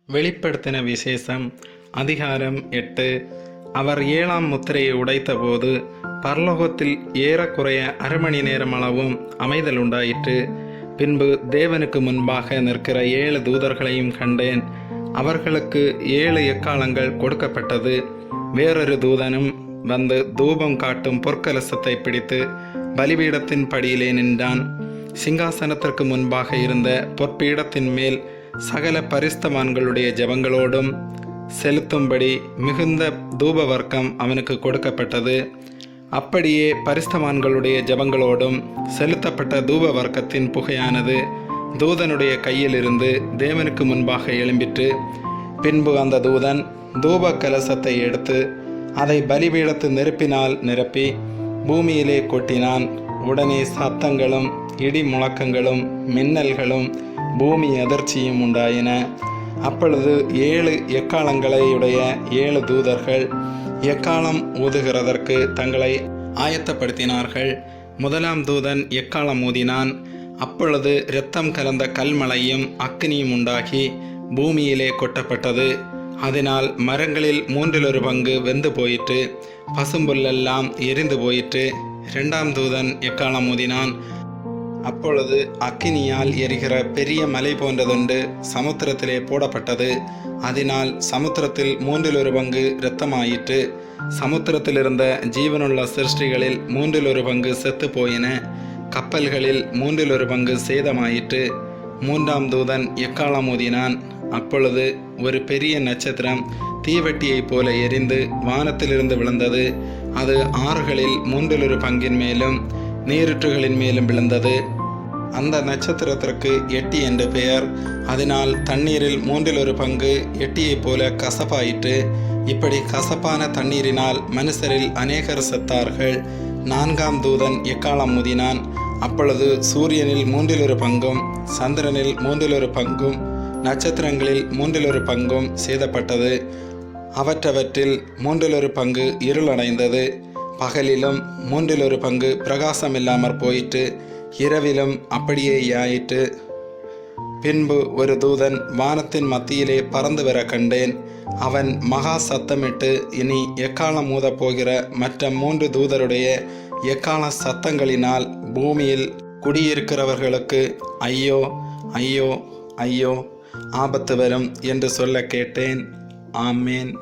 வெளிப்படுத்தின விசேஷம் அதிகாரம் 8. அவர் 7ஆம் முத்திரையை உடைத்தபோது பரலோகத்தில் ஏறக்குறைய அரை மணி நேரம் அளவும் அமைதல் உண்டாயிற்று. பின்பு தேவனுக்கு முன்பாக நிற்கிற 7 தூதர்களையும் கண்டேன். அவர்களுக்கு 7 எக்காளங்கள் கொடுக்கப்பட்டது. வேறொரு தூதனும் வந்து தூபம் காட்டும் பொற்கலசத்தை பிடித்து பலிபீடத்தின் படியிலே நின்றான். சிங்காசனத்திற்கு முன்பாக இருந்த பொற்பீடத்தின் மேல் சகல பரிஸ்தவான்களுடைய ஜெபங்களோடும் செலுத்தும்படி மிகுந்த தூப வர்க்கம் அவனுக்கு கொடுக்கப்பட்டது. அப்படியே பரிஸ்தவான்களுடைய ஜெபங்களோடும் செலுத்தப்பட்ட தூப வர்க்கத்தின் புகையானது தூதனுடைய கையிலிருந்து தேவனுக்கு முன்பாக எழும்பிற்று. பின்பு அந்த தூதன் தூப கலசத்தை எடுத்து அதை பலிபீடத்து நெருப்பினால் நிரப்பி பூமியிலே கொட்டினான். உடனே சத்தங்களும் இடி முழக்கங்களும் மின்னல்களும் பூமி அதிர்ச்சியும் உண்டாயின. அப்பொழுது 7 எக்காளங்களையுடைய 7 தூதர்கள் எக்காளம் ஊதுகிறதற்கு தங்களை ஆயத்தப்படுத்தினார்கள். 1ஆம் தூதன் எக்காளம் ஊதினான். அப்பொழுது இரத்தம் கலந்த கல்மழையும் அக்கினியும் உண்டாகி பூமியிலே கொட்டப்பட்டது. அதனால் மரங்களில் 1/3 பங்கு வெந்து போயிற்று, பசும்புல்லெல்லாம் எரிந்து போயிற்று. 2ஆம் தூதன் எக்காளம் ஊதினான். அப்பொழுது அக்கினியால் எரிகிற பெரிய மலை போன்றதொன்று சமுத்திரத்திலே போடப்பட்டது. அதனால் சமுத்திரத்தில் 1/3 பங்கு இரத்தமாயிற்று. சமுத்திரத்தில் இருந்த ஜீவனுள்ள சிருஷ்டிகளில் 1/3 பங்கு செத்து போயின. கப்பல்களில் 1/3 பங்கு சேதமாயிற்று. 3ஆம் தூதன் எக்காளம் ஊதினான். அப்பொழுது ஒரு பெரிய நட்சத்திரம் தீவெட்டியைப் போல எரிந்து வானத்திலிருந்து விழுந்தது. அது ஆறுகளில் 1/3 பங்கின் மேலும் நீரூற்றுகளின் மேலும் விழுந்தது. அந்த நட்சத்திரத்திற்கு எட்டி என்று பெயர். அதனால் தண்ணீரில் 1/3 பங்கு எட்டியைப் போல கசப்பாயிற்று. இப்படி கசப்பான தண்ணீரினால் மனுஷரில் அநேகர் செத்தார்கள். 4ஆம் தூதன் எக்காளம் ஊதினான். அப்பொழுது சூரியனில் 1/3 பங்கும் சந்திரனில் 1/3 பங்கும் நட்சத்திரங்களில் 1/3 பங்கும் சேதப்பட்டது. அவற்றில் 1/3 பங்கு இருளடைந்தது. பகலிலும் 1/3 பங்கு பிரகாசமில்லாமற் போயிற்று. இரவிலும் அப்படியே ஆயிற்று. பின்பு ஒரு தூதன் வானத்தின் மத்தியிலே பறந்து வர கண்டேன். அவன் மகா சத்தமிட்டு, இனி எக்காளம் ஊதப் போகிற மற்ற 3 தூதருடைய எக்காள சத்தங்களினால் பூமியில் குடியிருக்கிறவர்களுக்கு ஐயோ ஐயோ ஐயோ, ஆபத்து வரும் என்று சொல்ல கேட்டேன். ஆமேன்.